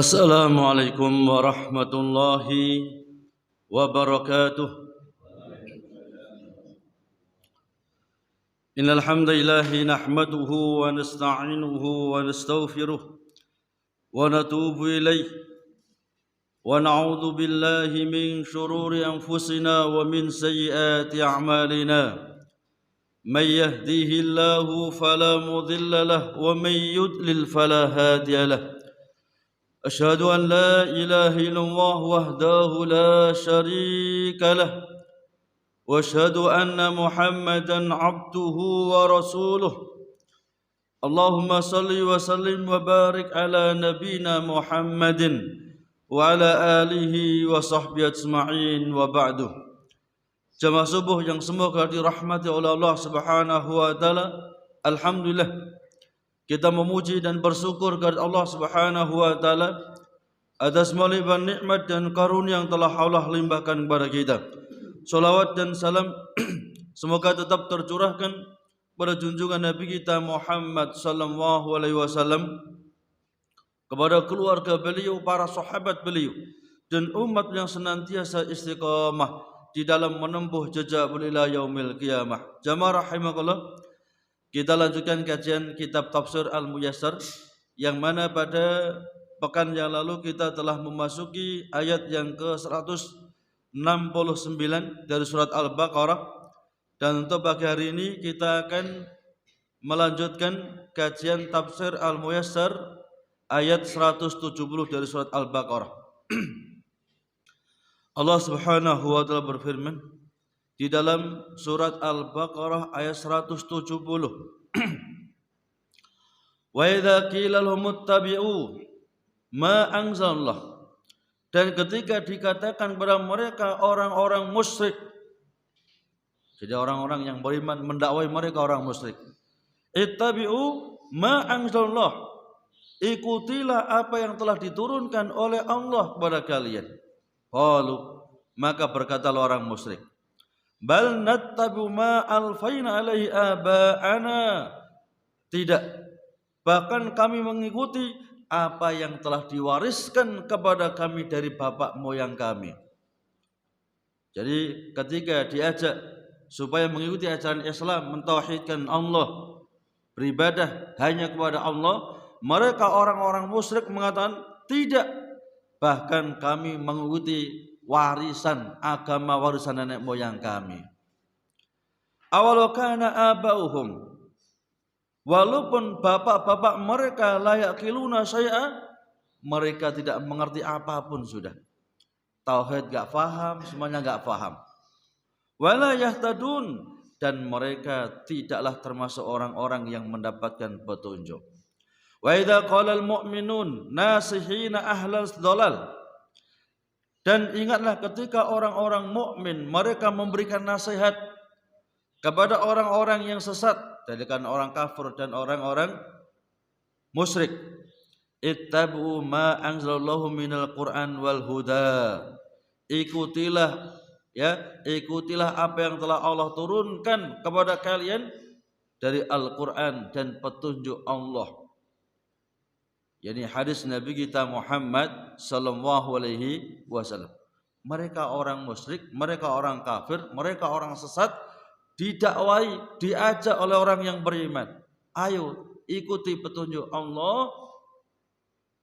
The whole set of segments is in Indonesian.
Assalamualaikum warahmatullahi wabarakatuh. Innal hamdalillahi nahmaduhu wa nasta'inuhu wa nastaghfiruh wa natubu ilayh wa na'udzu billahi min shururi anfusina wa min sayyiati a'malina. May yahdihillahu fala mudilla lahu wa may yudlil fala hadiya lahu. أشهد أن لا إله إلا الله وحده لا شريك له وأشهد أن محمدا عبده ورسوله اللهم صل وسلم وبارك على نبينا محمد وعلى آله وصحبه أجمعين وبعد. Jamaah subuh yang semoga dirahmati oleh Allah Subhanahu wa taala. Alhamdulillah, kita memuji dan bersyukur kepada Allah Subhanahu wa taala atas melimpah nikmat dan karunia yang telah Allah limpahkan kepada kita. Salawat dan salam semoga tetap tercurahkan pada junjungan Nabi kita Muhammad sallallahu alaihi wasallam, kepada keluarga beliau, para sahabat beliau, dan umat yang senantiasa istiqamah di dalam menempuh jejak beliau ila yaumil qiyamah. Jamaah rahimakumullah, kita lanjutkan kajian kitab Tafsir Al-Muyassar, yang mana pada pekan yang lalu kita telah memasuki ayat yang ke-169 dari surat Al-Baqarah. Dan untuk pagi hari ini kita akan melanjutkan kajian Tafsir Al-Muyassar ayat 170 dari surat Al-Baqarah. Allah Subhanahu wa taala berfirman di dalam surat Al-Baqarah ayat 170. Wa idza qila lahum ittabi'u ma anzalallah, dan ketika dikatakan kepada mereka orang-orang musyrik, jadi orang-orang yang beriman mendakwai mereka orang musyrik, ittabi'u ma anzalallah, ikutilah apa yang telah diturunkan oleh Allah kepada kalian. Qalu, maka berkatalah orang musyrik, bal nattabu ma alfaina alaihi aba'ana, tidak, bahkan kami mengikuti apa yang telah diwariskan kepada kami dari bapak moyang kami. Jadi ketika diajak supaya mengikuti ajaran Islam, mentauhidkan Allah, beribadah hanya kepada Allah, mereka orang-orang musyrik mengatakan tidak, bahkan kami mengikuti warisan agama, warisan nenek moyang kami. Awalau kana abauhum, walaupun bapak-bapak mereka layak kiluna syai'a, mereka tidak mengerti apapun sudah. Tauhid gak faham, semuanya gak faham. Wala yahtadun, dan mereka tidaklah termasuk orang-orang yang mendapatkan petunjuk. Wa idza qala al-mu'minun nasihina ahlal dhalal, dan ingatlah ketika orang-orang mukmin mereka memberikan nasihat kepada orang-orang yang sesat, dari kan orang kafir dan orang-orang musyrik. Ittabu ma anzalallahu minal Qur'an wal huda, ikutilah apa yang telah Allah turunkan kepada kalian dari Al-Qur'an dan petunjuk Allah, yakni hadis Nabi kita Muhammad sallallahu alaihi wasallam. Mereka orang musyrik, mereka orang kafir, mereka orang sesat, didakwai, diajak oleh orang yang beriman, ayo ikuti petunjuk Allah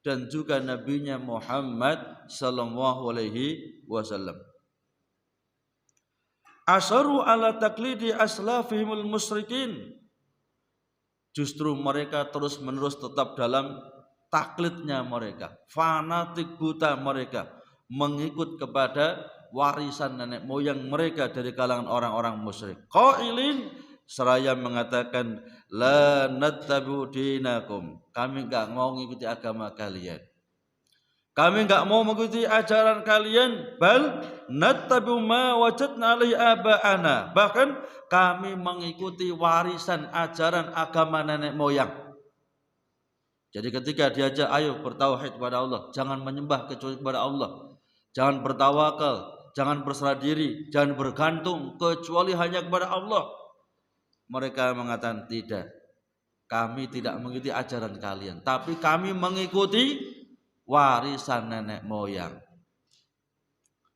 dan juga nabinya Muhammad sallallahu alaihi wasallam. Asharu ala taqlidi aslafihimul musyrikin, justru mereka terus menerus tetap dalam taklidnya mereka, fanatik buta mereka, mengikut kepada warisan nenek moyang mereka dari kalangan orang-orang musyrik. Qailin, seraya mengatakan, la nattabi'u dinakum, kami enggak mau mengikuti agama kalian, kami enggak mau mengikuti ajaran kalian. Bal nattabi'u ma wajadna alaihi aba'ana, bahkan kami mengikuti warisan ajaran agama nenek moyang. Jadi ketika diajak ayo bertauhid kepada Allah, jangan menyembah kecuali kepada Allah, jangan bertawakal, jangan berserah diri, jangan bergantung kecuali hanya kepada Allah, mereka mengatakan tidak, kami tidak mengikuti ajaran kalian, tapi kami mengikuti warisan nenek moyang.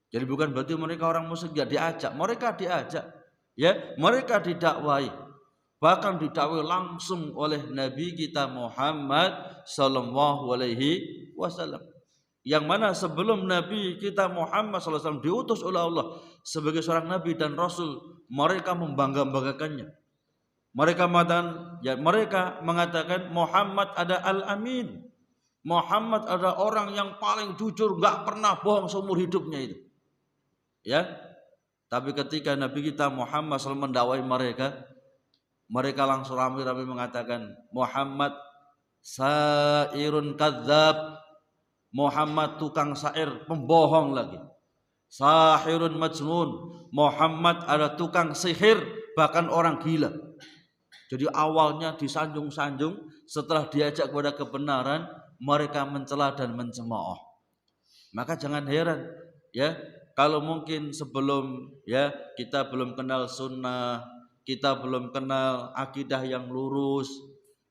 Jadi bukan berarti mereka orang musyrik enggak diajak, mereka diajak. Ya, mereka didakwai. Bahkan didakwai langsung oleh Nabi kita Muhammad sallallahu alaihi wasallam. Yang mana sebelum Nabi kita Muhammad sallallahu alaihi wasallam diutus oleh Allah sebagai seorang nabi dan rasul, mereka membangga-banggakannya. Mereka mengatakan Muhammad ada al-amin. Muhammad ada orang yang paling jujur, enggak pernah bohong seumur hidupnya itu. Ya. Tapi ketika Nabi kita Muhammad SAW mendakwai mereka langsung ramai-ramai mengatakan Muhammad sairun kadzab. Muhammad tukang syair, pembohong lagi. Sahirun majnun. Muhammad ada tukang sihir, bahkan orang gila. Jadi awalnya disanjung-sanjung, setelah diajak kepada kebenaran, mereka mencela dan mencemooh. Maka jangan heran, ya, kalau mungkin sebelum ya kita belum kenal sunnah, kita belum kenal akidah yang lurus,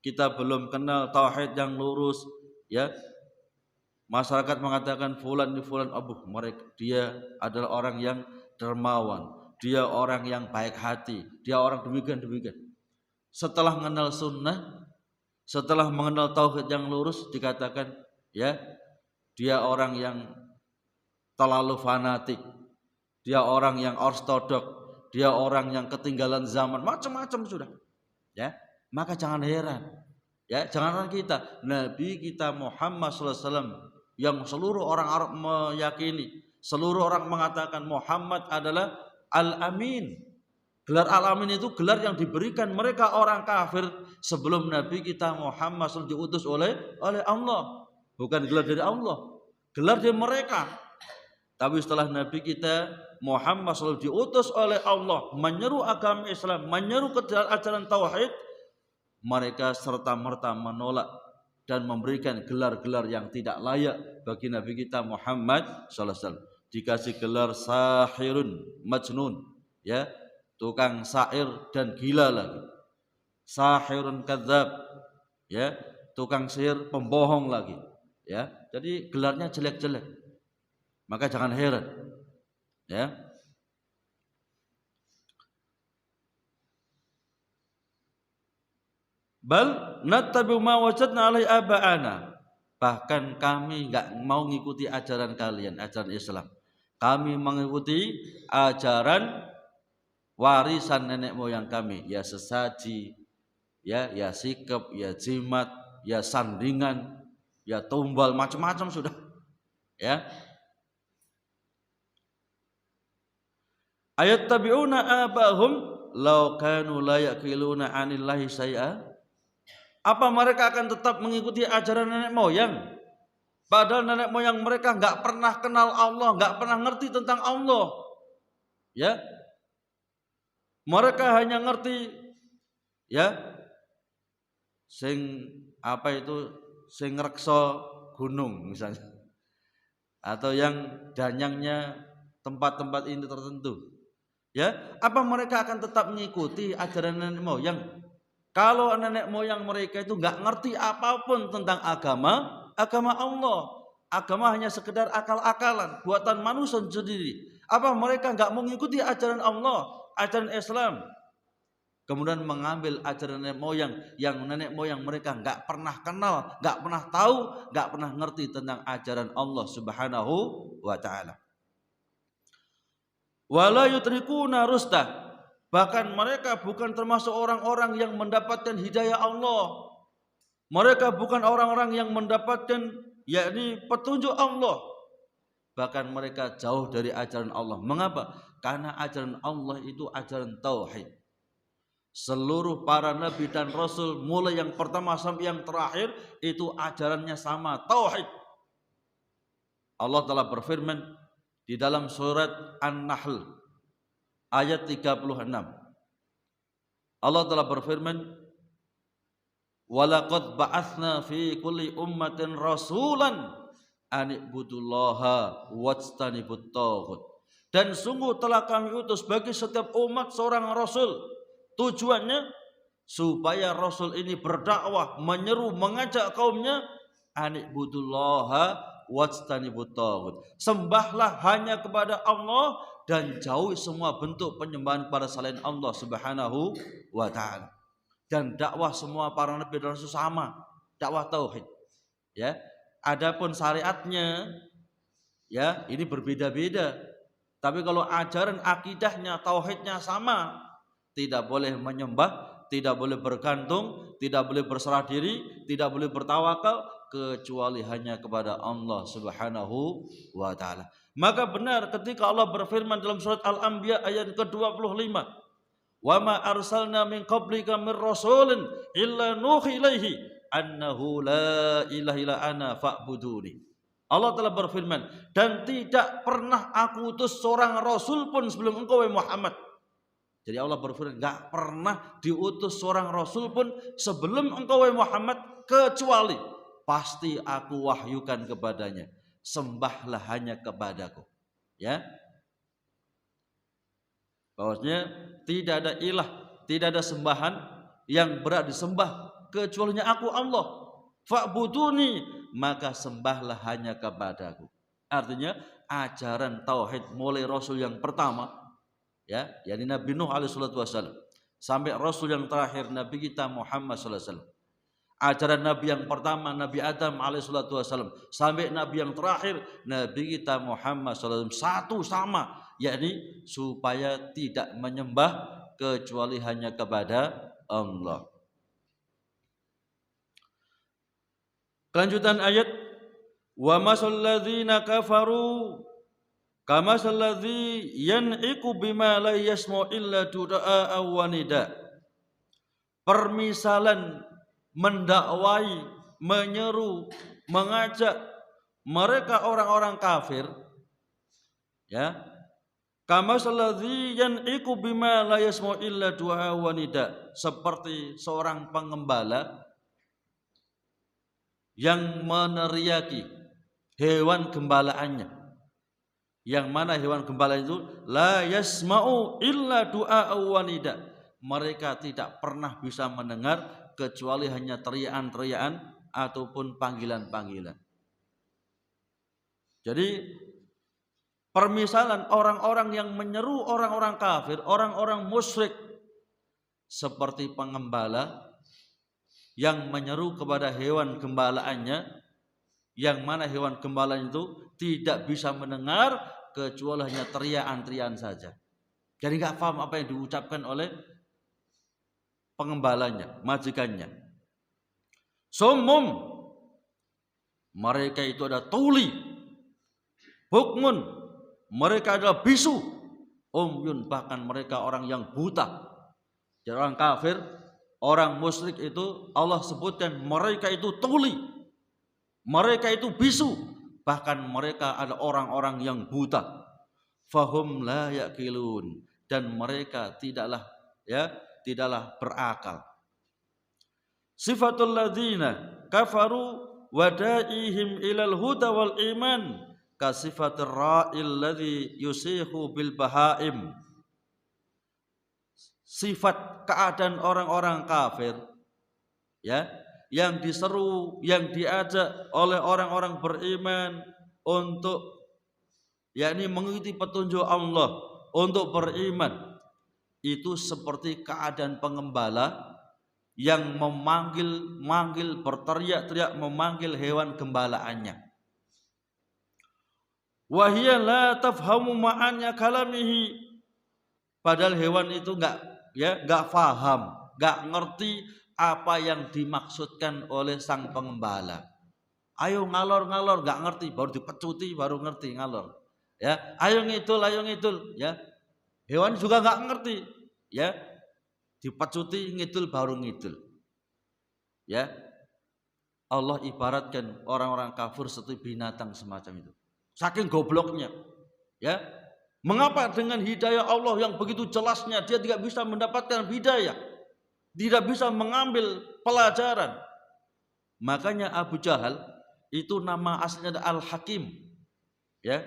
kita belum kenal tauhid yang lurus, ya. Masyarakat mengatakan fulan mereka dia adalah orang yang dermawan, dia orang yang baik hati, dia orang demikian. Setelah mengenal sunnah, setelah mengenal tauhid yang lurus, dikatakan ya dia orang yang terlalu fanatik, dia orang yang ortodok, dia orang yang ketinggalan zaman, macam-macam sudah. Ya, maka jangan heran. Ya, jangan heran kita, Nabi kita Muhammad sallallahu alaihi wasallam yang seluruh orang Arab meyakini, seluruh orang mengatakan Muhammad adalah Al-Amin. Gelar Al-Amin itu gelar yang diberikan mereka orang kafir sebelum Nabi kita Muhammad SAW diutus oleh Allah. Bukan gelar dari Allah, gelar dari mereka. Tapi setelah Nabi kita Muhammad SAW diutus oleh Allah, menyeru agama Islam, menyeru ke ajaran tauhid, mereka serta-merta menolak dan memberikan gelar-gelar yang tidak layak bagi Nabi kita Muhammad sallallahu alaihi wasallam. Dikasih gelar sahirun majnun, ya, tukang syair dan gila lagi. Sahirun kadzab, ya, tukang sihir, pembohong lagi, ya. Jadi gelarnya jelek-jelek. Maka jangan heran, ya. Bal nattabi'u ma wajadna 'alaihi aba'ana. Bahkan kami enggak mau mengikuti ajaran kalian, ajaran Islam. Kami mengikuti ajaran warisan nenek moyang kami, ya sesaji, ya sikap, ya jimat, ya sandingan, ya tumbal, macam-macam sudah. Ya. Ayat tabi'una abahum law kanu la yaqiluna 'anillahi syai'a. Apa mereka akan tetap mengikuti ajaran nenek moyang? Padahal nenek moyang mereka enggak pernah kenal Allah, enggak pernah ngerti tentang Allah. Ya. Mereka hanya ngerti ya sing reksa gunung misalnya. Atau yang danyangnya tempat-tempat ini tertentu. Ya, apa mereka akan tetap mengikuti ajaran nenek moyang? Kalau nenek moyang mereka itu enggak ngerti apapun tentang agama Allah. Agama hanya sekedar akal-akalan, buatan manusia sendiri. Apa mereka enggak mengikuti ajaran Allah, ajaran Islam? Kemudian mengambil ajaran nenek moyang yang nenek moyang mereka enggak pernah kenal, enggak pernah tahu, enggak pernah ngerti tentang ajaran Allah Subhanahu wa taala. Wala yutrikuna rusdah. Bahkan mereka bukan termasuk orang-orang yang mendapatkan hidayah Allah. Mereka bukan orang-orang yang mendapatkan yakni petunjuk Allah. Bahkan mereka jauh dari ajaran Allah. Mengapa? Karena ajaran Allah itu ajaran tauhid. Seluruh para nabi dan rasul mulai yang pertama sampai yang terakhir itu ajarannya sama, tauhid. Allah telah berfirman di dalam surat An-Nahl ayat 36. Allah telah berfirman, "Walaqad ba'atsna fi kulli ummatin rasulan an ibudullaha wajtanibut taghut." Dan sungguh telah kami utus bagi setiap umat seorang rasul. Tujuannya supaya rasul ini berdakwah, menyeru, mengajak kaumnya an ibudullaha wajtanibut taghut. Sembahlah hanya kepada Allah dan jauhi semua bentuk penyembahan kepada selain Allah Subhanahu wa taala. Dan dakwah semua para nabi dan rasul sama, dakwah tauhid. Ya. Adapun syariatnya ya, ini berbeda-beda. Tapi kalau ajaran akidahnya, tauhidnya sama, tidak boleh menyembah, tidak boleh bergantung, tidak boleh berserah diri, tidak boleh bertawakal kecuali hanya kepada Allah Subhanahu wa taala. Maka benar ketika Allah berfirman dalam surat Al-Anbiya ayat ke-25, "Wa ma arsalna min qablika mir rasulin illa nuhi ilaihi annahu la ilaha illa ana fa'buduni." Allah telah berfirman, dan tidak pernah aku utus seorang rasul pun sebelum engkau wahai Muhammad. Jadi Allah berfirman, enggak pernah diutus seorang rasul pun sebelum engkau wahai Muhammad kecuali pasti aku wahyukan kepadanya, sembahlah hanya kepadaku. Ya. Bahwasanya tidak ada ilah, tidak ada sembahan yang berat disembah kecuali aku Allah. Fa'buduni, maka sembahlah hanya kepadaku. Artinya ajaran tauhid mulai rasul yang pertama ya, yakni Nabi Nuh alaihi salatu wasallam sampai rasul yang terakhir Nabi kita Muhammad sallallahu alaihi wasallam. Ajaran Nabi yang pertama Nabi Adam alaihi salatu wasallam sampai Nabi yang terakhir Nabi kita Muhammad sallallahu alaihi wasallam satu sama, yakni supaya tidak menyembah kecuali hanya kepada Allah. Kelanjutan ayat, wa masal ladzina kafaru kamasal ladzi yan'iqu bima la yasma'u illa du'a wa nida. Permisalan mendakwai, menyeru, mengajak mereka orang-orang kafir ya, kamasal ladzi yan'iqu bima la yasma'u illa du'a wa nida, seperti seorang pengembala yang meneriaki hewan gembalaannya, yang mana hewan gembala itu la yasma'u illa du'a wa nida, mereka tidak pernah bisa mendengar kecuali hanya teriakan-teriakan ataupun panggilan-panggilan. Jadi permisalan orang-orang yang menyeru orang-orang kafir, orang-orang musyrik seperti pengembala yang menyeru kepada hewan gembalaannya, yang mana hewan gembala itu tidak bisa mendengar kecuali hanya teriakan-teriakan saja. Jadi nggak paham apa yang diucapkan oleh pengembalanya, majikannya. Sumum, mereka itu ada tuli. Bukmun, mereka adalah bisu. Umyun, bahkan mereka orang yang buta. Jadi orang kafir, orang musyrik itu Allah sebutkan mereka itu tuli, mereka itu bisu, bahkan mereka adalah orang-orang yang buta. Fahum la yaqilun, dan mereka tidaklah berakal. Sifatul ladzina kafaru wadaihim ilal huda wal iman kasifatir ra'il ladzi yusihu bil bahaim. Sifat keadaan orang-orang kafir ya, yang diseru, yang diajak oleh orang-orang beriman untuk yakni mengikuti petunjuk Allah, untuk beriman, itu seperti keadaan pengembala yang memanggil, berteriak-teriak memanggil hewan gembalaannya. Wa hiya la tafhamu ma'anya kalamihi, padahal hewan itu enggak paham, enggak ngerti apa yang dimaksudkan oleh sang pengembala. Ayo ngalor-ngalor, enggak ngerti, baru dipecuti baru ngerti ngalor. Ya, ayo ngidul, ya. Hewan juga enggak ngerti, ya. Dipecuti ngidul baru ngidul. Ya. Allah ibaratkan orang-orang kafir seperti binatang semacam itu. Saking gobloknya. Ya. Mengapa dengan hidayah Allah yang begitu jelasnya dia tidak bisa mendapatkan hidayah, tidak bisa mengambil pelajaran? Makanya Abu Jahal itu nama aslinya Al-Hakim, ya,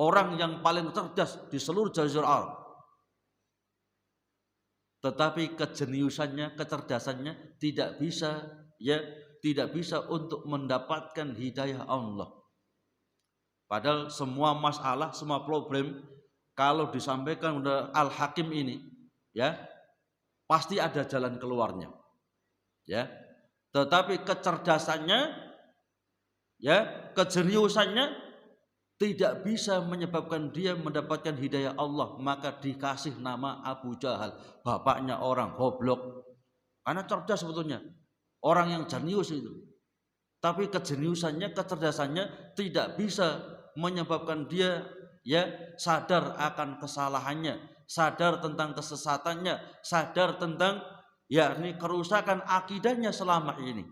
orang yang paling cerdas di seluruh Jazirah Arab. Tetapi kejeniusannya, kecerdasannya tidak bisa tidak bisa untuk mendapatkan hidayah Allah. Padahal semua masalah, semua problem kalau disampaikan oleh Al-Hakim ini, ya, pasti ada jalan keluarnya. Ya. Tetapi kecerdasannya, ya, kejeniusannya tidak bisa menyebabkan dia mendapatkan hidayah Allah, maka dikasih nama Abu Jahal, bapaknya orang goblok. Karena cerdas sebetulnya, orang yang jenius itu. Tapi kejeniusannya, kecerdasannya tidak bisa menyebabkan dia, ya, sadar akan kesalahannya, sadar tentang kesesatannya, sadar tentang yakni kerusakan akidahnya selama ini.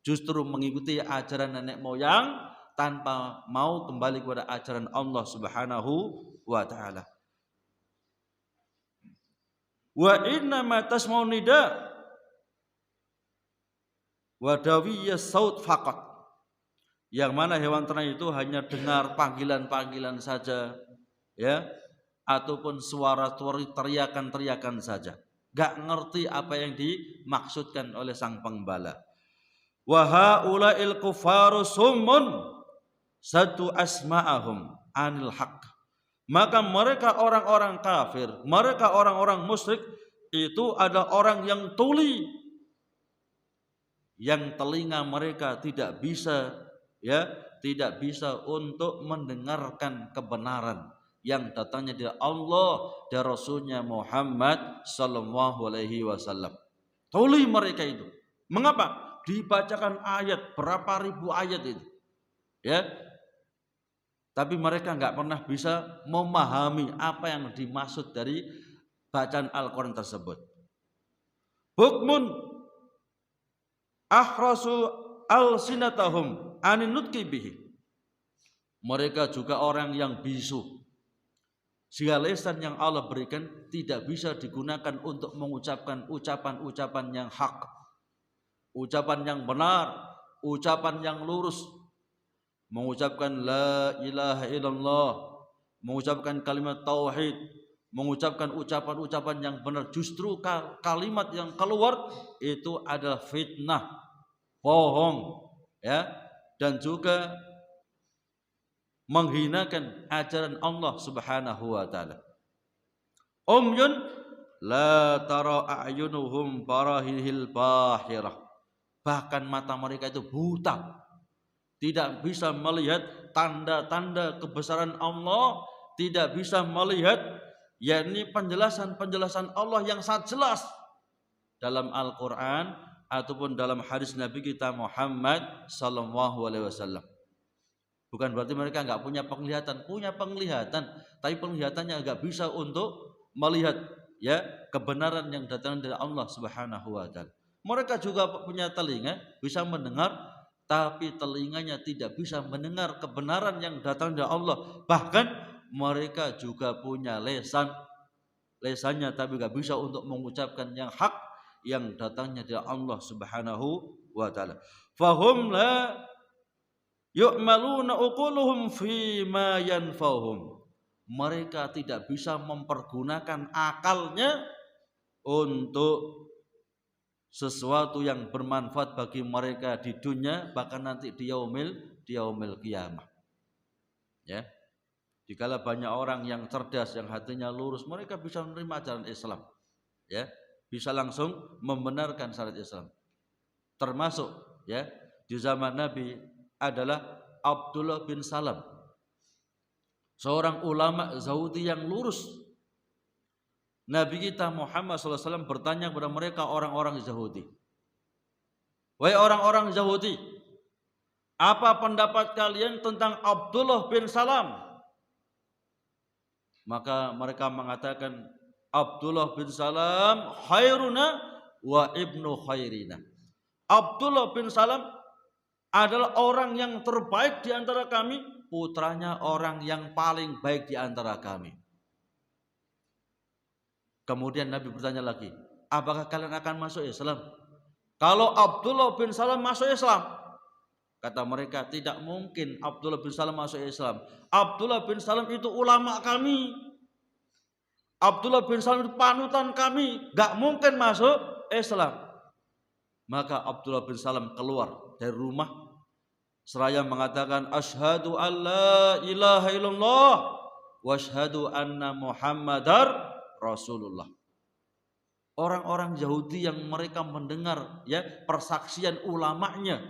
Justru mengikuti ajaran nenek moyang tanpa mau kembali kepada ajaran Allah Subhanahu wa taala. Wa inna ma tasma'un nida wa dawiyas saut faqat. Yang mana hewan ternak itu hanya dengar panggilan-panggilan saja, ya, ataupun suara teriakan-teriakan saja. Gak ngerti apa yang dimaksudkan oleh sang penggembala. Wa haula'il kufaru summun satu asma'ahum anil haq. Maka mereka orang-orang kafir, mereka orang-orang musyrik itu adalah orang yang tuli, yang telinga mereka tidak bisa, ya, tidak bisa untuk mendengarkan kebenaran yang datangnya dari Allah dan Rasulnya Muhammad sallallahu alaihi wasallam. Tuli mereka itu. Mengapa? Dibacakan ayat, berapa ribu ayat itu, ya, tapi mereka nggak pernah bisa memahami apa yang dimaksud dari bacaan Al-Quran tersebut. Hukmun ahrasu al-sinatahum anin nutqi bihi. Mereka juga orang yang bisu. Sehingga lisan yang Allah berikan tidak bisa digunakan untuk mengucapkan ucapan-ucapan yang hak, ucapan yang benar, ucapan yang lurus. Mengucapkan la ilaha illallah, mengucapkan kalimat tauhid, mengucapkan ucapan-ucapan yang benar. Justru kalimat yang keluar itu adalah fitnah, bohong, ya, dan juga menghinakan ajaran Allah Subhanahu wa taala. Umyun la tara a'yunuhum barahil bahirah. Bahkan mata mereka itu buta, tidak bisa melihat tanda-tanda kebesaran Allah, tidak bisa melihat yakni penjelasan-penjelasan Allah yang sangat jelas dalam Al-Quran ataupun dalam hadis Nabi kita Muhammad sallallahu alaihi wasallam. Bukan berarti mereka enggak punya penglihatan, tapi penglihatannya enggak bisa untuk melihat, ya, kebenaran yang datang dari Allah Subhanahu wa taala. Mereka juga punya telinga, bisa mendengar, tapi telinganya tidak bisa mendengar kebenaran yang datang dari Allah. Bahkan mereka juga punya lesannya tapi gak bisa untuk mengucapkan yang hak yang datangnya dari Allah Subhanahu wa taala. Fahum la yu'maluna uquluhum fi ma yanfa'uhum. Mereka tidak bisa mempergunakan akalnya untuk sesuatu yang bermanfaat bagi mereka di dunia, bahkan nanti di yaumil qiyamah. Ya. Dikala banyak orang yang cerdas, yang hatinya lurus, mereka bisa menerima ajaran Islam. Ya, bisa langsung membenarkan syariat Islam. Termasuk, ya, di zaman Nabi adalah Abdullah bin Salam, seorang ulama Yahudi yang lurus. Nabi kita Muhammad SAW bertanya kepada mereka orang-orang Yahudi, wahai orang-orang Yahudi, apa pendapat kalian tentang Abdullah bin Salam? Maka mereka mengatakan, Abdullah bin Salam khairuna wa ibnu khairina. Abdullah bin Salam adalah orang yang terbaik di antara kami, putranya orang yang paling baik di antara kami. Kemudian Nabi bertanya lagi, apakah kalian akan masuk Islam? Kalau Abdullah bin Salam masuk Islam, kata mereka, tidak mungkin Abdullah bin Salam masuk Islam. Abdullah bin Salam itu ulama kami, Abdullah bin Salam itu panutan kami, gak mungkin masuk Islam. Maka Abdullah bin Salam keluar dari rumah seraya mengatakan asyhadu alla ilaha illallah wa asyhadu anna Muhammadar Rasulullah. Orang-orang Yahudi yang mereka mendengar ya persaksian ulamanya,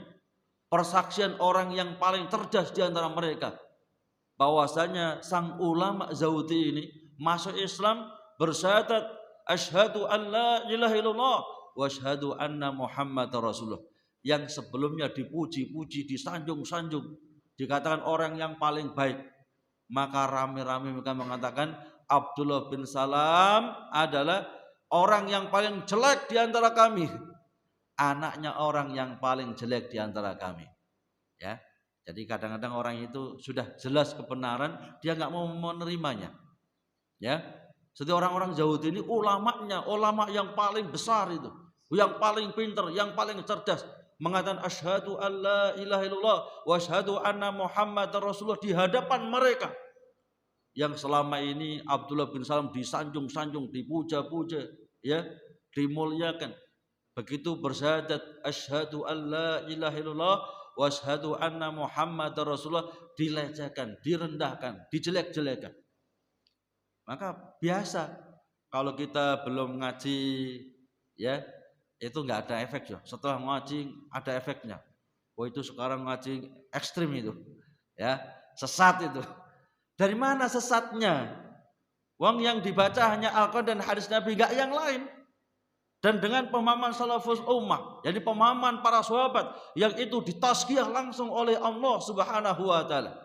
persaksian orang yang paling cerdas di antara mereka, bahwasanya sang ulama Yahudi ini masuk Islam bersyahadat asyhadu an la ilaha illallah wa asyhadu anna Muhammadar Rasulullah, yang sebelumnya dipuji-puji, disanjung-sanjung, dikatakan orang yang paling baik. Maka rame-rame mereka mengatakan Abdullah bin Salam adalah orang yang paling jelek di antara kami, anaknya orang yang paling jelek di antara kami. Ya, jadi kadang-kadang orang itu sudah jelas kebenaran, dia nggak mau menerimanya. Ya, jadi orang-orang Yahudi ini ulamanya, ulama yang paling besar itu, yang paling pintar, yang paling cerdas, mengatakan asyhadu alla ilaha illallah wa asyhadu anna Muhammadar Rasulullah di hadapan mereka. Yang selama ini Abdullah bin Salam disanjung-sanjung, dipuja-puja, ya, dimuliakan. Begitu bersyahadat asyhadu alla ilaha illallah wa asyhadu anna Muhammadar Rasulullah dilecehkan, direndahkan, dijelek-jelekan. Maka biasa kalau kita belum ngaji, ya, itu nggak ada efek ya. Setelah ngaji ada efeknya. Oh itu sekarang ngaji ekstrim itu, ya, sesat itu. Dari mana sesatnya? Wong yang dibaca hanya Al-Quran dan hadis Nabi, enggak yang lain. Dan dengan pemahaman salafus ummah, jadi pemahaman para sahabat yang itu ditazkiyah langsung oleh Allah Subhanahu wa taala.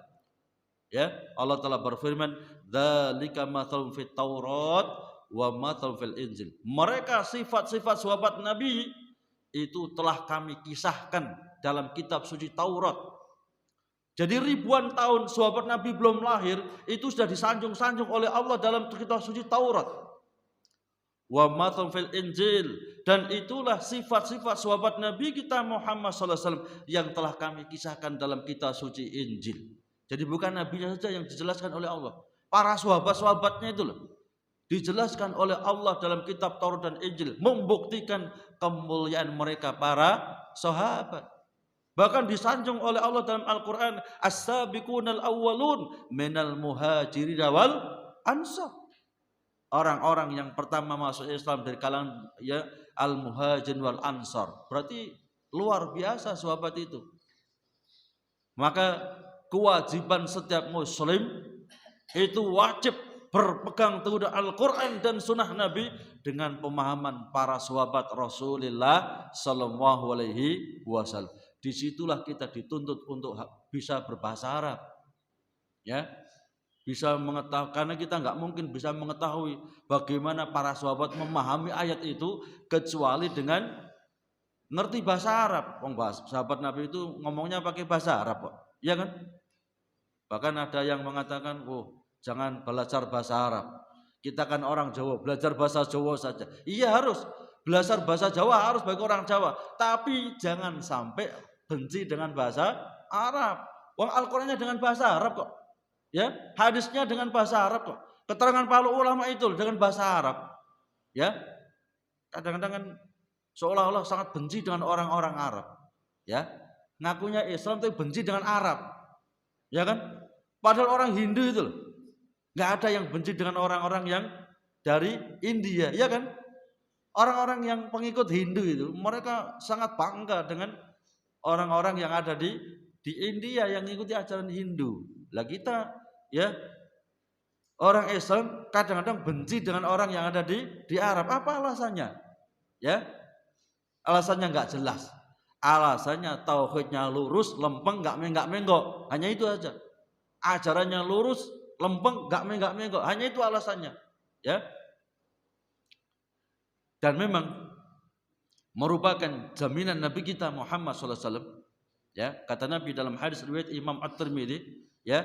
Ya, Allah Taala berfirman, "Dzalika matsalun fit Taurat wa matsalun fil Injil." Mereka sifat-sifat sahabat Nabi itu telah kami kisahkan dalam kitab suci Taurat. Jadi ribuan tahun sahabat Nabi belum lahir itu sudah disanjung-sanjung oleh Allah dalam kitab suci Taurat. Wa matsalun fil Injil, dan itulah sifat-sifat sahabat Nabi kita Muhammad sallallahu alaihi wasallam yang telah kami kisahkan dalam kitab suci Injil. Jadi bukan nabinya saja yang dijelaskan oleh Allah, para sahabat-sahabatnya itu loh dijelaskan oleh Allah dalam kitab Taurat dan Injil, membuktikan kemuliaan mereka para sahabat. Bahkan disanjung oleh Allah dalam Al-Quran, as-sabiqunal awwalun minal muhajirin wal ansar. Orang-orang yang pertama masuk Islam dari kalangan ya al-muhajirin wal ansar. Berarti luar biasa sahabat itu. Maka kewajiban setiap muslim itu wajib berpegang teguh Al-Quran dan sunnah Nabi dengan pemahaman para sahabat Rasulullah sallallahu alaihi wasallam. Disitulah kita dituntut untuk bisa berbahasa Arab, ya, bisa mengetahui, karena kita nggak mungkin bisa mengetahui bagaimana para sahabat memahami ayat itu kecuali dengan ngerti bahasa Arab. Sahabat Nabi itu ngomongnya pakai bahasa Arab kok, ya kan? Bahkan ada yang mengatakan, oh jangan belajar bahasa Arab, kita kan orang Jawa, belajar bahasa Jawa saja. Iya harus belajar bahasa Jawa, harus bagi orang Jawa, tapi jangan sampai benci dengan bahasa Arab. Wong Al-Qurannya dengan bahasa Arab kok, ya, hadisnya dengan bahasa Arab kok, keterangan para ulama itu dengan bahasa Arab, ya. Kadang-kadang kan seolah-olah sangat benci dengan orang-orang Arab, ya, ngakunya Islam tapi benci dengan Arab, ya kan? Padahal orang Hindu itu loh, nggak ada yang benci dengan orang-orang yang dari India, ya kan? Orang-orang yang pengikut Hindu itu mereka sangat bangga dengan orang-orang yang ada di India yang mengikuti ajaran Hindu. Lah kita, ya, orang Islam kadang-kadang benci dengan orang yang ada di Arab. Apa alasannya? Ya, alasannya nggak jelas. Alasannya tauhidnya lurus, lempeng, nggak menggok. Hanya itu aja. Ajarannya lurus, lempeng, nggak menggok. Hanya itu alasannya. Ya. Dan memang merupakan jaminan Nabi kita Muhammad SAW. Ya, kata Nabi dalam hadis riwayat Imam At-Tirmidzi, ya,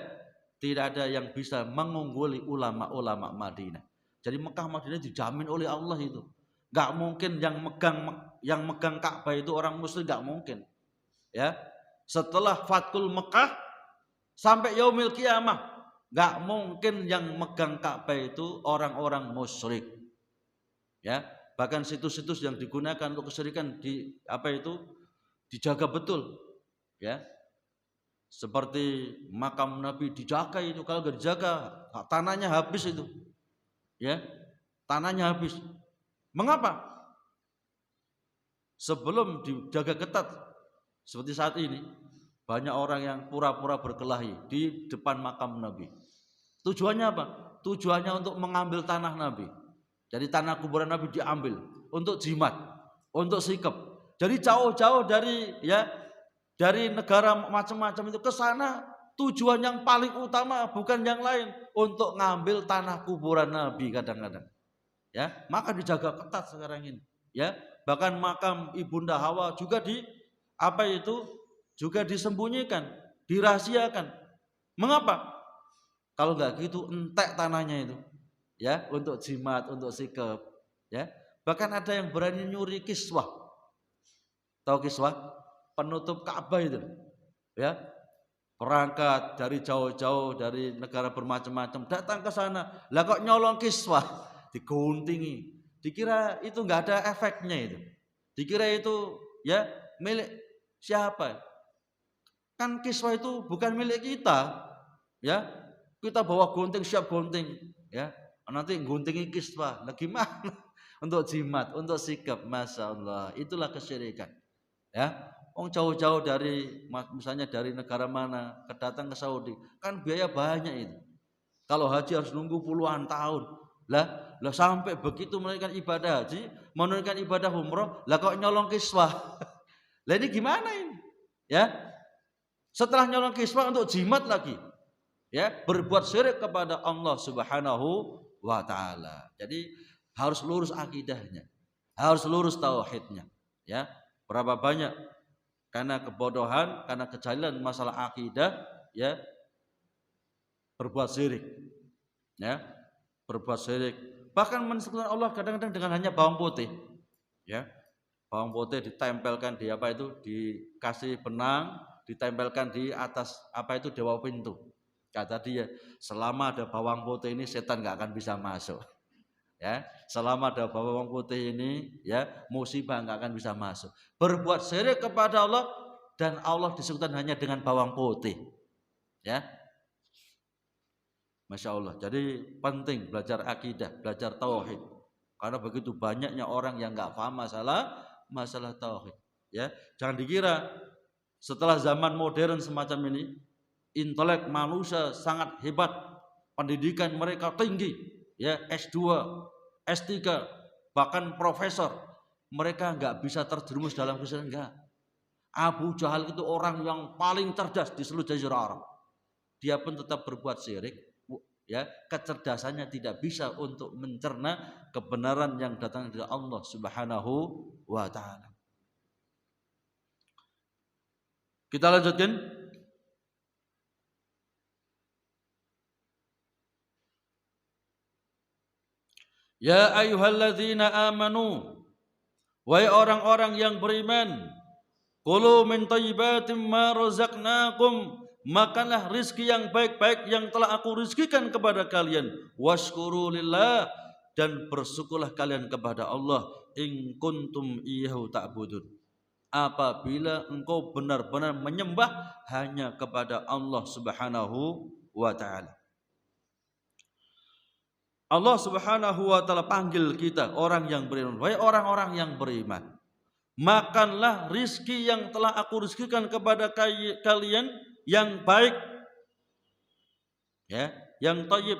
tidak ada yang bisa mengungguli ulama-ulama Madinah. Jadi Mekah Madinah dijamin oleh Allah itu. Gak mungkin yang megang Ka'bah itu orang muslim, gak mungkin. Ya, setelah Fathul Mekah sampai yaumil kiamah, gak mungkin yang megang Ka'bah itu orang-orang musyrik. Ya. Bahkan situs-situs yang digunakan untuk kesyirikan dijaga betul, ya. Seperti makam Nabi dijaga itu, kalau nggak dijaga tanahnya habis itu, ya, tanahnya habis. Mengapa? Sebelum dijaga ketat seperti saat ini, banyak orang yang pura-pura berkelahi di depan makam Nabi. Tujuannya apa? Tujuannya untuk mengambil tanah Nabi. Jadi tanah kuburan Nabi diambil untuk jimat, untuk sikap. Jadi jauh-jauh dari negara macam-macam itu ke sana, tujuan yang paling utama bukan yang lain, untuk ngambil tanah kuburan Nabi kadang-kadang. Ya, maka dijaga ketat sekarang ini. Ya, bahkan makam Ibunda Hawa juga juga disembunyikan, dirahasiakan. Mengapa? Kalau nggak gitu entek tanahnya itu, ya, untuk jimat, untuk sikap, ya. Bahkan ada yang berani nyuri kiswah. Tahu kiswah? Penutup Ka'bah itu, ya. Berangkat dari jauh-jauh dari negara bermacam-macam datang ke sana. Lah kok nyolong kiswah, diguntingi. Dikira itu nggak ada efeknya itu. Dikira itu ya milik siapa? Kan kiswah itu bukan milik kita, ya. Kita bawa gunting, siap gunting, ya. Nanti guntingi kiswah, nah gimana? Untuk jimat, untuk sikap, masya Allah. Itulah kesyirikan, ya. Jauh-jauh dari, misalnya dari negara mana, kedatang ke Saudi, kan biaya banyak itu. Kalau haji harus nunggu puluhan tahun, lah sampai begitu menunaikan ibadah haji, menunaikan ibadah umroh, lah kok nyolong kiswah? Lah ini gimana ini? Ya, setelah nyolong kiswah untuk jimat lagi. Ya, berbuat syirik kepada Allah Subhanahu wa taala. Jadi harus lurus akidahnya, harus lurus tauhidnya, ya. Berapa banyak karena kebodohan, karena kejahilan masalah akidah, ya, berbuat syirik. Ya, berbuat syirik. Bahkan mensekutukan Allah kadang-kadang dengan hanya bawang putih. Ya. Bawang putih ditempelkan di dikasih benang, ditempelkan di atas dewa pintu. Kata dia, selama ada bawang putih ini setan nggak akan bisa masuk. Ya, selama ada bawang putih ini, ya, musibah nggak akan bisa masuk. Berbuat syirik kepada Allah, dan Allah disebutkan hanya dengan bawang putih. Ya, masya Allah. Jadi penting belajar akidah, belajar tauhid. Karena begitu banyaknya orang yang nggak paham masalah tauhid. Ya, jangan dikira setelah zaman modern semacam ini, intelek manusia sangat hebat, pendidikan mereka tinggi, ya, S2, S3, bahkan profesor, mereka nggak bisa terjerumus dalam kesyirikan, enggak. Abu Jahal itu orang yang paling cerdas di seluruh jazirah Arab. Dia pun tetap berbuat syirik, ya, kecerdasannya tidak bisa untuk mencerna kebenaran yang datang dari Allah Subhanahu wa taala. Kita lanjutkan. Ya ayyuhalladzina amanu, wahai orang-orang yang beriman, kulu min thayyibatim ma razaqnakum, makanlah rizki yang baik-baik yang telah aku rizkikan kepada kalian, washkuru lillah, dan bersyukurlah kalian kepada Allah, in kuntum iyyahu ta'budun, apabila engkau benar-benar menyembah hanya kepada Allah Subhanahu wa ta'ala. Allah Subhanahu wa ta'ala panggil kita orang yang beriman, wahai orang-orang yang beriman, makanlah rizki yang telah aku rizkikan kepada kalian yang baik, ya, yang thayyib.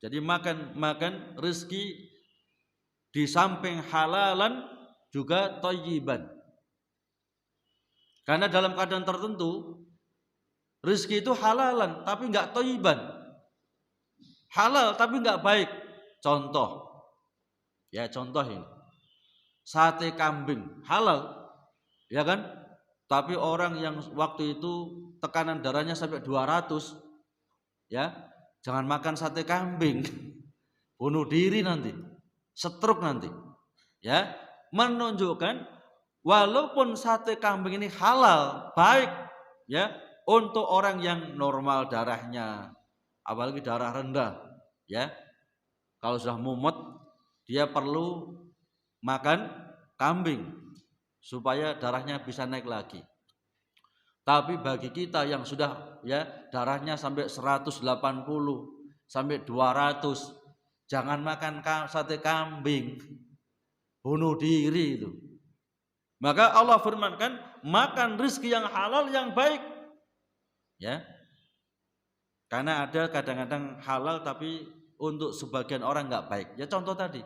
Jadi makan rizki di samping halalan juga thayyiban. Karena dalam keadaan tertentu rizki itu halalan tapi enggak thayyiban. Halal tapi enggak baik. Contoh, ya, contoh ini, sate kambing halal, ya kan? Tapi orang yang waktu itu tekanan darahnya sampai 200, ya, jangan makan sate kambing, bunuh diri nanti, stroke nanti, ya. Menunjukkan walaupun sate kambing ini halal, baik, ya, untuk orang yang normal darahnya, apalagi darah rendah, ya. Kalau sudah mumet, dia perlu makan kambing supaya darahnya bisa naik lagi. Tapi bagi kita yang sudah ya darahnya sampai 180 sampai 200, jangan makan sate kambing, bunuh diri itu. Maka Allah firmankan, makan rezeki yang halal yang baik. Ya. Karena ada kadang-kadang halal tapi untuk sebagian orang enggak baik. Ya contoh tadi,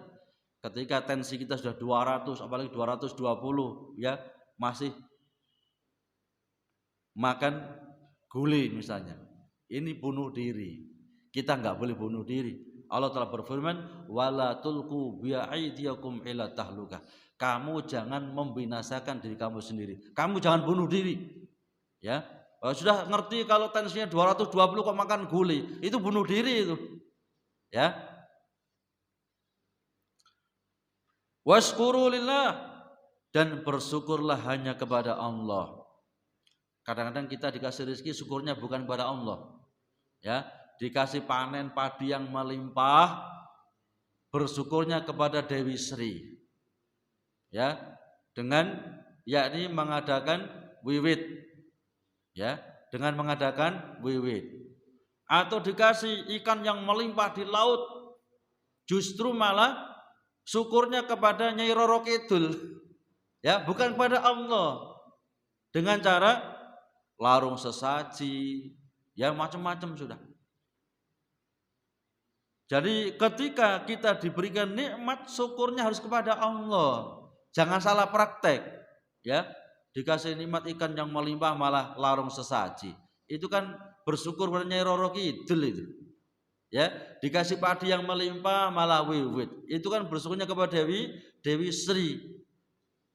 ketika tensi kita sudah 200, apalagi 220, ya masih makan gulai misalnya, ini bunuh diri. Kita enggak boleh bunuh diri. Allah telah berfirman, wala tulqu bi'aidiyakum ila tahluka. Kamu jangan membinasakan diri kamu sendiri. Kamu jangan bunuh diri. Ya, sudah ngerti kalau tensinya 220 kok makan gulai, itu bunuh diri itu. Ya. Washkuru lillah, dan bersyukurlah hanya kepada Allah. Kadang-kadang kita dikasih rezeki syukurnya bukan kepada Allah. Ya, dikasih panen padi yang melimpah, bersyukurnya kepada Dewi Sri. Ya, dengan yakni mengadakan wiwit. Ya, dengan mengadakan wiwit. Atau dikasih ikan yang melimpah di laut, justru malah syukurnya kepada Nyai Roro Kidul. Ya, bukan kepada Allah. Dengan cara larung sesaji, ya macam-macam sudah. Jadi ketika kita diberikan nikmat, syukurnya harus kepada Allah. Jangan salah praktek. Ya, dikasih nikmat ikan yang melimpah malah larung sesaji. Itu kan bersyukur pada Nyai Roro Kidul itu. Ya, dikasih padi yang melimpah malah wiwit. Itu kan bersyukurnya kepada Dewi Sri.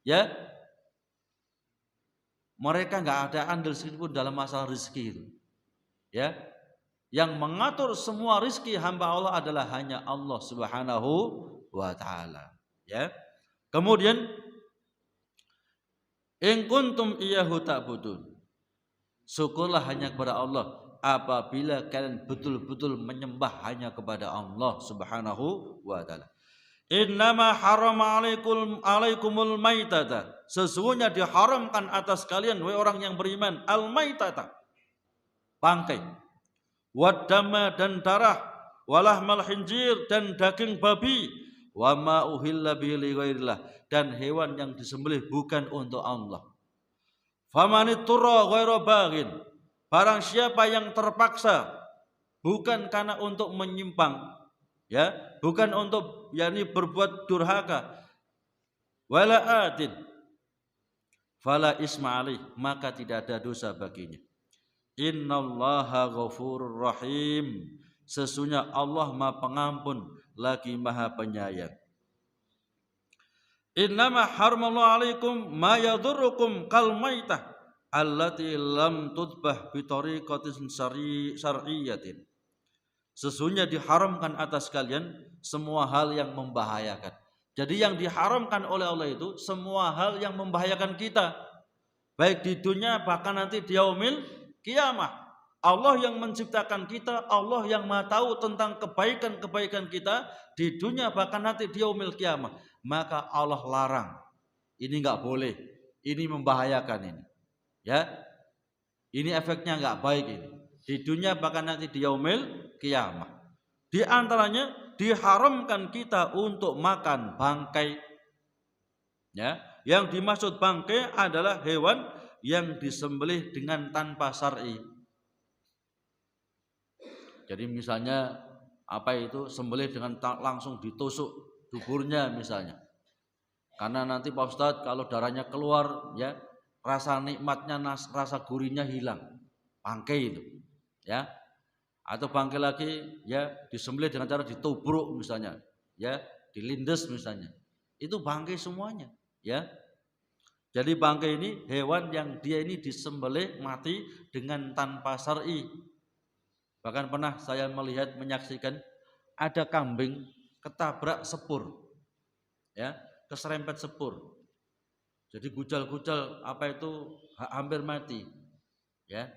Ya, mereka nggak ada andil sedikit pun dalam masalah rezeki itu. Ya, yang mengatur semua rezeki hamba Allah adalah hanya Allah Subhanahu wa taala. Ya. Kemudian in kuntum iyyahu ta'budun. Syukurlah hanya kepada Allah apabila kalian betul-betul menyembah hanya kepada Allah Subhanahu wa taala. Innama harama alaikumul maitata. Sesungguhnya diharamkan atas kalian wahai orang yang beriman al-maitata, bangkai, waddama dan darah, walahmal khinzir dan daging babi, wa ma uhilla bihi ligairillah dan hewan yang disembelih bukan untuk Allah. Famanitturra ghaira baghin, barang siapa yang terpaksa bukan karena untuk menyimpang, ya, bukan untuk yakni berbuat durhaka, wala atin fala isma alaih, maka tidak ada dosa baginya. Innallaha ghafurur rahim, sesungguhnya Allah Maha Pengampun lagi Maha Penyayang. Innama haramallahu alaikum ma yadurrukum kal maitah allati lam tudbah bi tariqatin syar'iyyatin. Sesungguhnya diharamkan atas kalian semua hal yang membahayakan. Jadi yang diharamkan oleh Allah itu semua hal yang membahayakan kita, baik di dunia bahkan nanti di yaumil kiamah. Allah yang menciptakan kita, Allah yang Maha tahu tentang kebaikan-kebaikan kita di dunia bahkan nanti di yaumil kiamah. Maka Allah larang. Ini enggak boleh. Ini membahayakan ini. Ya. Ini efeknya enggak baik ini. Di dunia bahkan nanti di yaumil kiamah. Di antaranya diharamkan kita untuk makan bangkai. Ya, yang dimaksud bangkai adalah hewan yang disembelih dengan tanpa syar'i. Jadi misalnya apa itu sembelih dengan langsung ditusuk duburnya misalnya. Karena nanti Pak Ustadz kalau darahnya keluar ya rasa nikmatnya, rasa gurihnya hilang. Bangkai itu. Ya. Atau bangkai lagi ya disembelih dengan cara ditubruk misalnya, ya, dilindes misalnya. Itu bangkai semuanya, ya. Jadi bangkai ini hewan yang dia ini disembelih mati dengan tanpa syar'i. Bahkan pernah saya menyaksikan ada kambing ketabrak sepur. Ya, keserempet sepur. Jadi gujal-gujal apa itu hampir mati. Ya.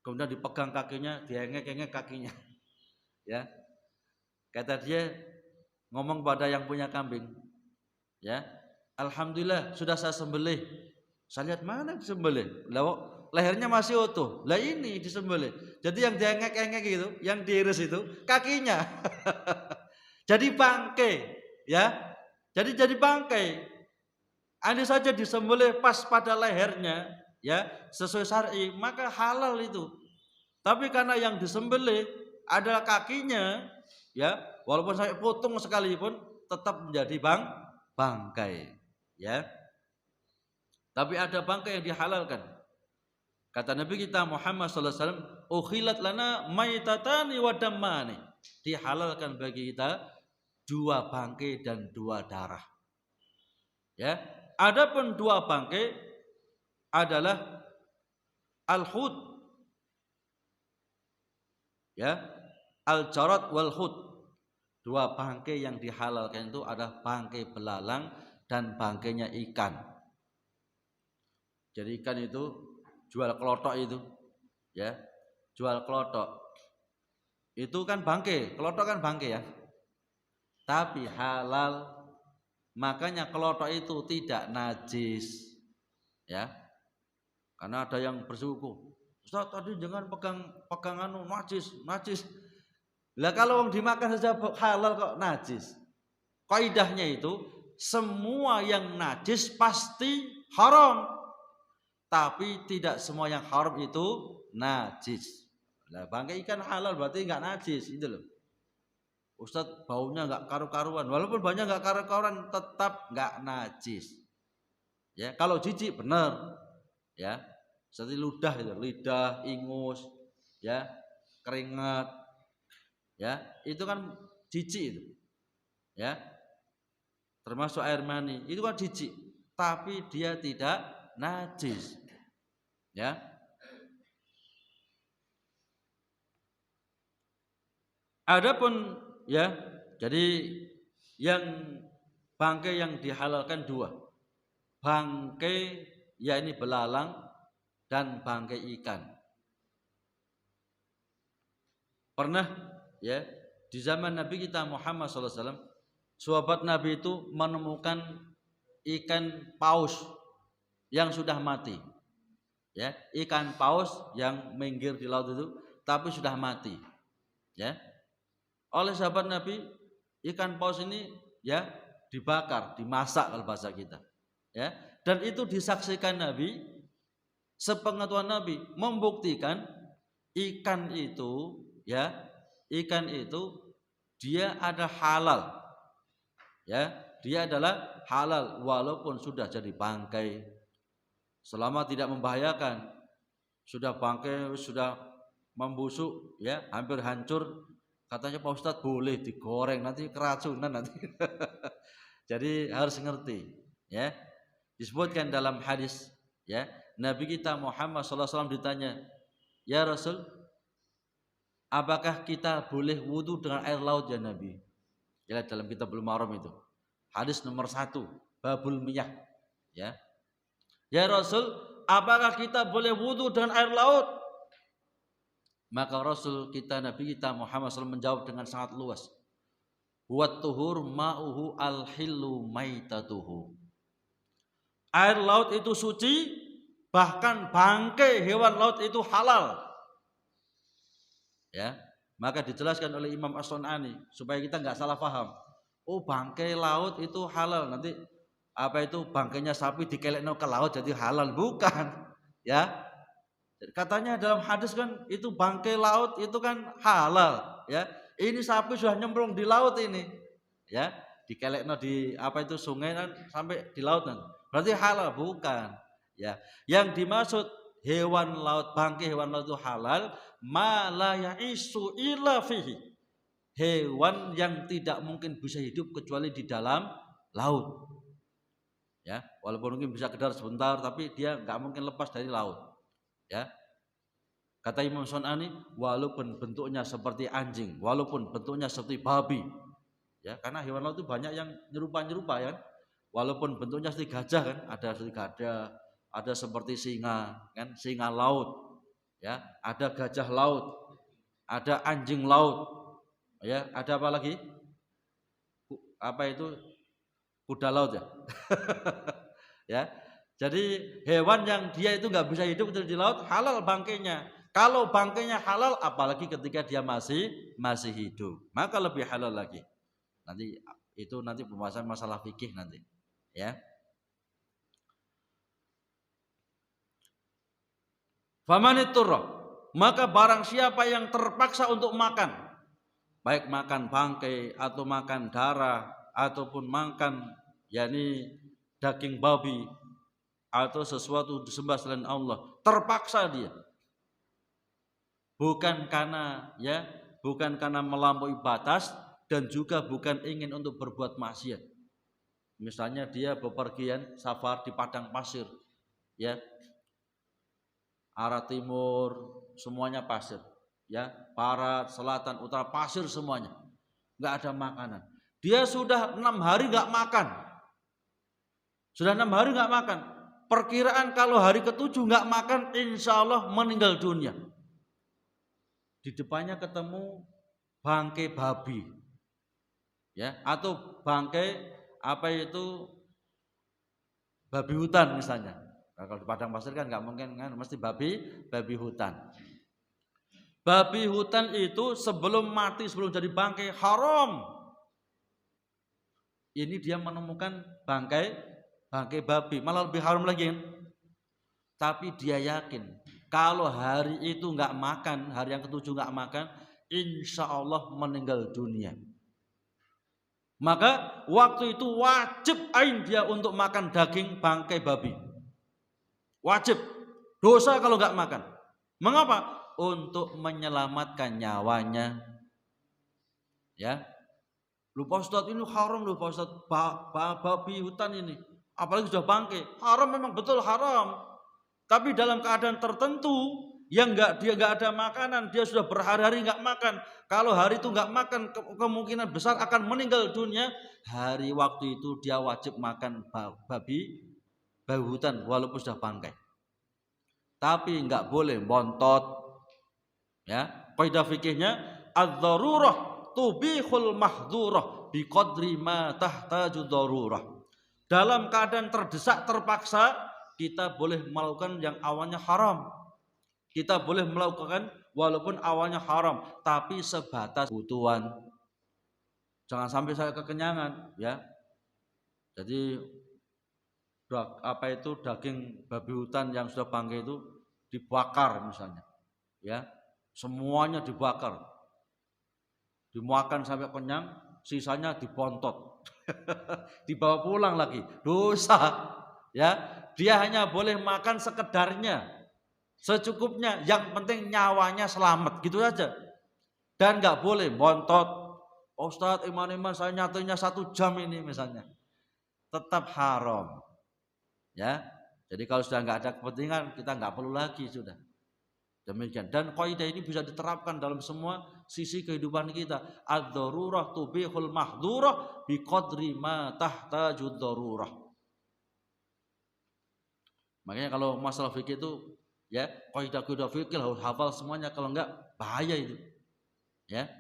Kemudian dipegang kakinya, diengek-engek kakinya. Ya. Kata dia ngomong pada yang punya kambing. Ya, alhamdulillah sudah saya sembelih. Saya lihat mana disembelih, lehernya masih utuh. Lah ini disembelih. Jadi yang diengek-engek itu, yang diiris itu kakinya. Jadi bangkai, ya. Jadi bangkai. Andai saja disembelih pas pada lehernya, ya, sesuai syar'i, maka halal itu. Tapi karena yang disembelih adalah kakinya, ya, walaupun saya potong sekalipun tetap menjadi bangkai, ya. Tapi ada bangkai yang dihalalkan. Kata Nabi kita Muhammad sallallahu alaihi wasallam, "Ukhilat lana maitatani wa dammani." Dihalalkan bagi kita 2 bangkai dan 2 darah. Ya. Adapun 2 bangkai adalah al-hud, ya, al-jarad wal hud. 2 bangkai yang dihalalkan itu adalah bangkai belalang dan bangkainya ikan. Jadi ikan itu jual kelotok itu, ya, jual kelotok. Itu kan bangkai, kelotok kan bangkai ya. Tapi halal, makanya kelotok itu tidak najis, ya. Karena ada yang bersuku, Ustaz tadi jangan pegang anu najis. Lah kalau yang dimakan saja halal kok najis. Kaidahnya itu semua yang najis pasti haram. Tapi tidak semua yang haram itu najis. Nah, bangkai ikan halal berarti enggak najis, itu loh. Ustadz baunya enggak karu-karuan, walaupun banyak enggak karu-karuan tetap enggak najis. Ya, kalau jijik benar. Ya. Seperti ludah itu, lidah, ingus, ya, keringat. Ya, itu kan jijik itu. Ya. Termasuk air mani, itu kan jijik, tapi dia tidak najis, ya. Adapun, ya, jadi yang bangkai yang dihalalkan 2, bangkai ya ini belalang dan bangkai ikan. Pernah, ya, di zaman Nabi kita Muhammad SAW, sahabat Nabi itu menemukan ikan paus yang sudah mati, ya, ikan paus yang minggir di laut itu tapi sudah mati, ya, oleh sahabat Nabi. Ikan paus ini, ya, dibakar, dimasak kalau bahasa kita, ya, dan itu disaksikan Nabi. Sepengetahuan Nabi membuktikan ikan itu, ya, ikan itu dia ada halal, ya, dia adalah halal walaupun sudah jadi bangkai. Selama tidak membahayakan, sudah bangkai, sudah membusuk, ya, hampir hancur, katanya Pak Ustadz boleh digoreng, nanti keracunan nanti. Jadi harus ngerti, ya. Disebutkan dalam hadis, ya, Nabi kita Muhammad SAW ditanya, ya Rasul, apakah kita boleh wudu dengan air laut ya Nabi? Ya, dalam Kitabul Mahram itu, hadis nomor 1, babul miyah, ya. Ya Rasul, apakah kita boleh wudu dengan air laut? Maka Rasul kita, Nabi kita Muhammad SAW menjawab dengan sangat luas. Huwat tuhur ma'uhu al-hillu maitatuhu. Air laut itu suci, bahkan bangkai hewan laut itu halal. Ya, maka dijelaskan oleh Imam As-Sun'ani supaya kita enggak salah paham. Oh, bangkai laut itu halal, nanti apa itu bangkainya sapi dikelekno ke laut jadi halal, bukan, ya. Katanya dalam hadis kan itu bangkai laut itu kan halal, ya. Ini sapi sudah nyemplung di laut ini, ya, dikelekno di apa itu sungai kan sampai di laut kan, berarti halal, bukan, ya. Yang dimaksud hewan laut, bangkai hewan laut itu halal, ma la ya'isu illa fihi, hewan yang tidak mungkin bisa hidup kecuali di dalam laut. Ya, walaupun mungkin bisa kedar sebentar, tapi dia nggak mungkin lepas dari laut. Ya, kata Imam Sun'ani, walaupun bentuknya seperti anjing, walaupun bentuknya seperti babi, ya, karena hewan laut itu banyak yang nyerupa ya. Walaupun bentuknya seperti gajah kan, ada seperti gajah, ada seperti singa, kan, singa laut, ya, ada gajah laut, ada anjing laut, ya, ada apa lagi? Apa itu? Kuda laut ya. Ya. Jadi hewan yang dia itu nggak bisa hidup di laut halal bangkainya. Kalau bangkainya halal, apalagi ketika dia masih hidup, maka lebih halal lagi. Nanti pembahasan masalah fikih nanti, ya. Famaniturra, maka barang siapa yang terpaksa untuk makan, baik makan bangkai atau makan darah ataupun makan yakni daging babi atau sesuatu disembah selain Allah, terpaksa dia. Bukan karena melampaui batas dan juga bukan ingin untuk berbuat maksiat. Misalnya dia bepergian safar di padang pasir, ya, arah timur semuanya pasir, ya, barat, selatan, utara pasir semuanya, nggak ada makanan. Dia sudah 6 hari nggak makan, Perkiraan kalau hari ke-7 nggak makan, insya Allah meninggal dunia. Di depannya ketemu bangkai babi, ya, atau bangkai babi hutan misalnya. Nah, kalau di padang pasir kan nggak mungkin kan, mesti babi hutan. Babi hutan itu sebelum mati, sebelum jadi bangkai haram. Ini dia menemukan bangkai babi, malah lebih haram lagi kan? Tapi dia yakin kalau hari itu nggak makan, hari yang ke-7 nggak makan, insya Allah meninggal dunia. Maka waktu itu wajib ain dia untuk makan daging bangkai babi. Wajib, dosa kalau nggak makan. Mengapa? Untuk menyelamatkan nyawanya. Ya, lupa Ustadz, ini haram lupa Ustadz, babi hutan ini, apalagi sudah bangkai, haram, memang betul haram. Tapi dalam keadaan tertentu yang dia nggak ada makanan, dia sudah berhari-hari nggak makan. Kalau hari itu nggak makan, kemungkinan besar akan meninggal dunia. Hari waktu itu dia wajib makan babi hutan walaupun sudah bangkai. Tapi nggak boleh bontot. Ya, kaidah fikihnya ad-darurah tubihul mahdhurah biqadri ma tahtaju darurah. Dalam keadaan terdesak, terpaksa, kita boleh melakukan yang awalnya haram. Kita boleh melakukan walaupun awalnya haram, tapi sebatas kebutuhan. Jangan sampai saya kekenyangan, ya. Jadi daging babi hutan yang sudah bangkai itu dibakar misalnya, ya. Semuanya dibakar. Dimakan sampai kenyang, sisanya dibontot. Dibawa pulang lagi. Dosa, ya. Dia hanya boleh makan sekedarnya, secukupnya, yang penting nyawanya selamat, gitu saja. Dan nggak boleh bontot. Ustadz, iman saya nyatunya 1 jam ini misalnya, tetap haram, ya. Jadi kalau sudah nggak ada kepentingan, kita nggak perlu lagi, sudah demikian. Dan kaidah ini bisa diterapkan dalam semua sisi kehidupan kita. Ad-darurah tubihul mahdhurah biqadri ma tahtaju darurah. Makanya kalau masalah fikih itu, ya, kaidah fikih harus hafal semuanya, kalau enggak bahaya itu. Ya.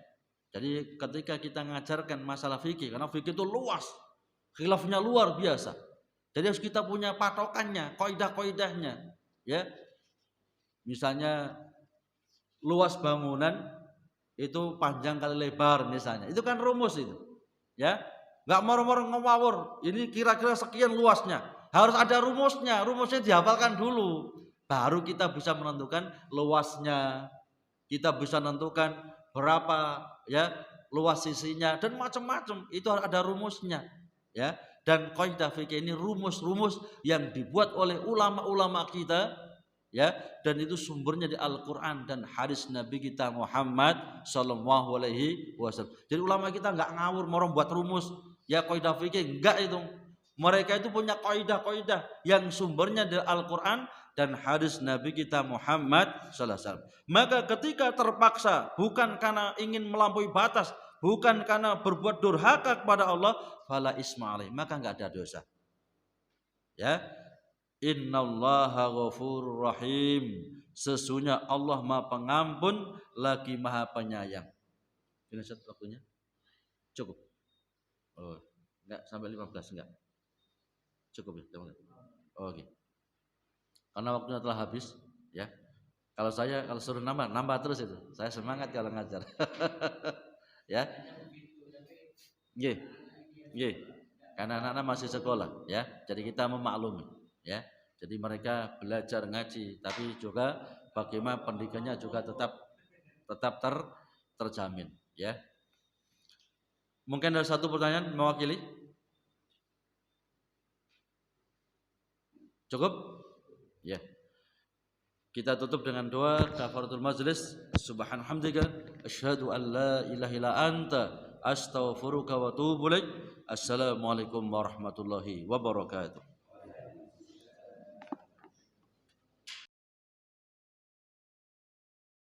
Jadi ketika kita mengajarkan masalah fikih, karena fikih itu luas, khilafnya luar biasa. Jadi harus kita punya patokannya, kaidah-kaidahnya, ya. Misalnya luas bangunan itu panjang kali lebar misalnya. Itu kan rumus itu. Ya. Enggak moro-moro ngawur, ini kira-kira sekian luasnya. Harus ada rumusnya dihafalkan dulu. Baru kita bisa menentukan luasnya. Kita bisa menentukan berapa, ya, luas sisinya dan macam-macam. Itu harus ada rumusnya, ya. Dan kaidah fikih ini rumus-rumus yang dibuat oleh ulama-ulama kita, ya, dan itu sumbernya di Al-Qur'an dan hadis Nabi kita Muhammad sallallahu alaihi wasallam. Jadi ulama kita enggak ngawur mau buat rumus, ya, kaidah fikih, enggak itu. Mereka itu punya kaidah-kaidah yang sumbernya dari Al-Qur'an dan hadis Nabi kita Muhammad sallallahu alaihi wasallam. Maka ketika terpaksa, bukan karena ingin melampaui batas, bukan karena berbuat durhaka kepada Allah, fala isma alaih, maka enggak ada dosa. Ya. Innallaha ghafurur rahim. Sesungguhnya Allah Maha Pengampun lagi Maha Penyayang. Ini waktunya? Cukup. Oh, enggak sampai 15 enggak. Cukup ya, teman-teman. Oke. Karena waktunya telah habis, ya. Kalau suruh nambah terus itu. Saya semangat kalau ngajar. Ya. Nggih. Nggih. Karena anak-anak masih sekolah, ya. Jadi kita memaklumi, ya. Jadi mereka belajar ngaji, tapi juga bagaimana pendidikannya juga tetap terjamin, ya. Mungkin ada satu pertanyaan mewakili? Cukup? Ya. Kita tutup dengan doa kafaratul majlis. Subhanalhamdika asyhadu an la ilaha illa anta astaghfiruka wa atubu ilaik. Assalamualaikum warahmatullahi wabarakatuh.